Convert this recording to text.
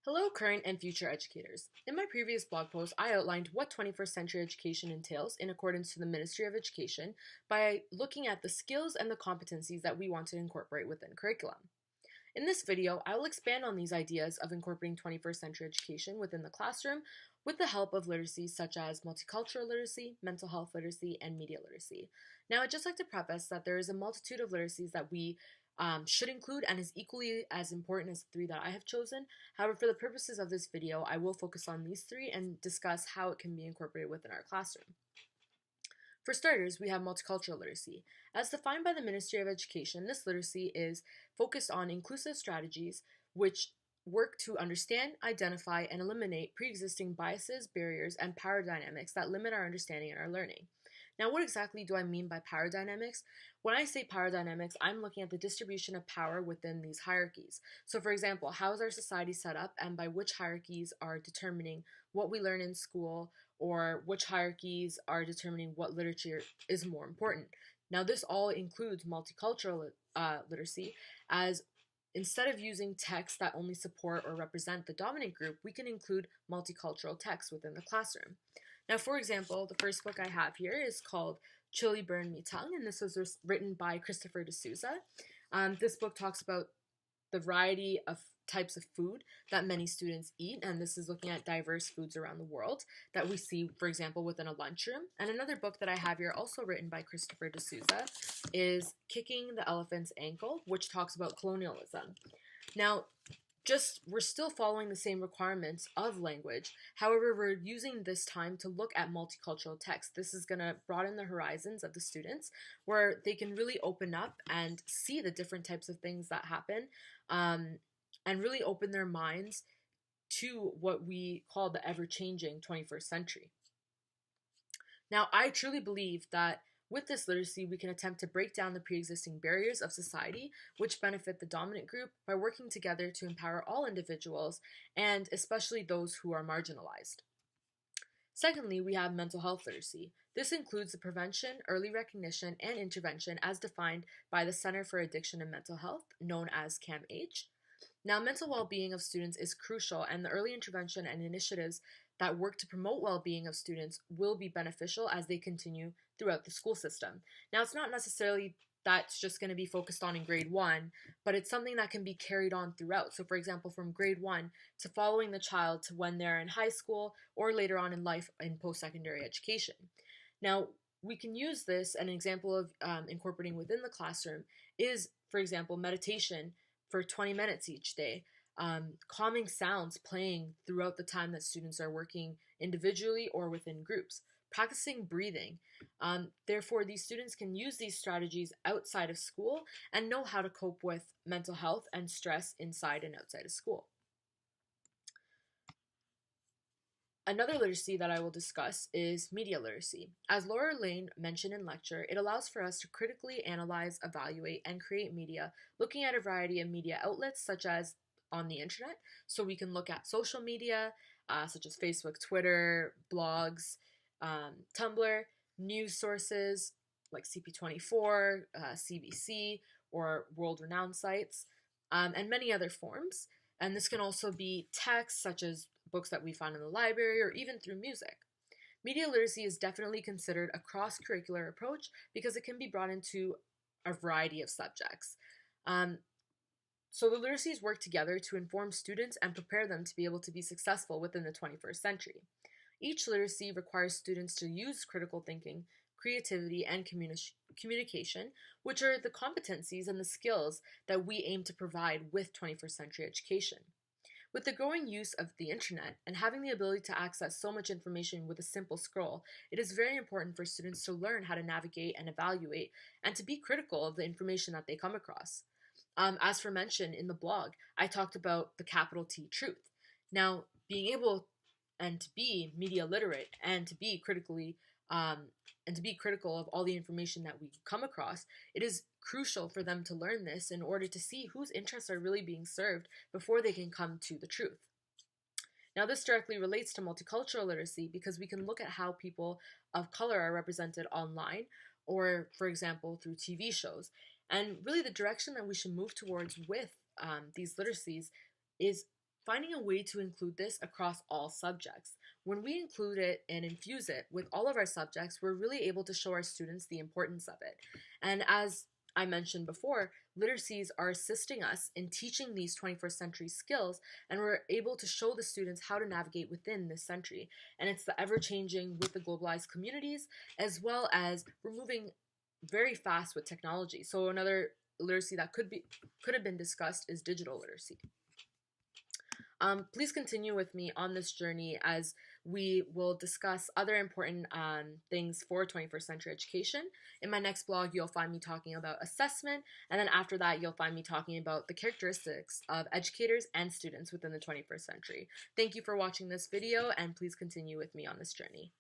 Hello, current and future educators. In my previous blog post, I outlined what 21st century education entails in accordance to the Ministry of Education by looking at the skills and the competencies that we want to incorporate within curriculum. In this video, I will expand on these ideas of incorporating 21st century education within the classroom with the help of literacies such as multicultural literacy, mental health literacy, and media literacy. Now, I'd just like to preface that there is a multitude of literacies that we should include and is equally as important as the three that I have chosen. However, for the purposes of this video, I will focus on these three and discuss how it can be incorporated within our classroom. For starters, we have multicultural literacy. As defined by the Ministry of Education, this literacy is focused on inclusive strategies which work to understand, identify, and eliminate pre-existing biases, barriers, and power dynamics that limit our understanding and our learning. Now, what exactly do I mean by power dynamics? When I say power dynamics, I'm looking at the distribution of power within these hierarchies. So, for example, how is our society set up and by which hierarchies are determining what we learn in school, or which hierarchies are determining what literature is more important. Now, this all includes multicultural literacy, as instead of using texts that only support or represent the dominant group, we can include multicultural texts within the classroom. Now, for example, the first book I have here is called Chili Burn Me Tongue, and this was written by Christopher D'Souza. This book talks about the variety of types of food that many students eat, and this is looking at diverse foods around the world that we see, for example, within a lunchroom. And another book that I have here, also written by Christopher D'Souza, is Kicking the Elephant's Ankle, which talks about colonialism. Now, we're still following the same requirements of language. However, we're using this time to look at multicultural text. This is going to broaden the horizons of the students, where they can really open up and see the different types of things that happen, and really open their minds to what we call the ever-changing 21st century. Now, I truly believe that with this literacy, we can attempt to break down the pre-existing barriers of society which benefit the dominant group by working together to empower all individuals, and especially those who are marginalized. Secondly, we have mental health literacy. This includes the prevention, early recognition, and intervention as defined by the Center for Addiction and Mental Health, known as CAMH. Now, mental well-being of students is crucial, and the early intervention and initiatives that work to promote well-being of students will be beneficial as they continue throughout the school system. Now, it's not necessarily that's just going to be focused on in grade 1, but it's something that can be carried on throughout. So, for example, from grade 1 to following the child to when they're in high school or later on in life in post-secondary education. Now, we can use this, an example of incorporating within the classroom is, for example, meditation for 20 minutes each day. Calming sounds playing throughout the time that students are working individually or within groups, practicing breathing. Therefore, these students can use these strategies outside of school and know how to cope with mental health and stress inside and outside of school. Another literacy that I will discuss is media literacy. As Laura Lane mentioned in lecture, it allows for us to critically analyze, evaluate, and create media, looking at a variety of media outlets such as on the internet. So we can look at social media, such as Facebook, Twitter, blogs, Tumblr, news sources like CP24, CBC, or world-renowned sites, and many other forms. And this can also be text, such as books that we find in the library, or even through music. Media literacy is definitely considered a cross-curricular approach because it can be brought into a variety of subjects. So the literacies work together to inform students and prepare them to be able to be successful within the 21st century. Each literacy requires students to use critical thinking, creativity, and communication, which are the competencies and the skills that we aim to provide with 21st century education. With the growing use of the internet and having the ability to access so much information with a simple scroll, it is very important for students to learn how to navigate and evaluate and to be critical of the information that they come across. As for mention in the blog, I talked about the capital T truth. Now, being able and to be media literate and to be critical of all the information that we come across, it is crucial for them to learn this in order to see whose interests are really being served before they can come to the truth. Now, this directly relates to multicultural literacy because we can look at how people of color are represented online or, for example, through TV shows. And really the direction that we should move towards with these literacies is finding a way to include this across all subjects. When we include it and infuse it with all of our subjects, we're really able to show our students the importance of it. And as I mentioned before, literacies are assisting us in teaching these 21st century skills, and we're able to show the students how to navigate within this century. And it's the ever changing with the globalized communities, as well as we're moving very fast with technology. So another literacy that could have been discussed is digital literacy. Please continue with me on this journey as we will discuss other important things for 21st century education. In my next blog, you'll find me talking about assessment, and then after that, you'll find me talking about the characteristics of educators and students within the 21st century. Thank you for watching this video, and please continue with me on this journey.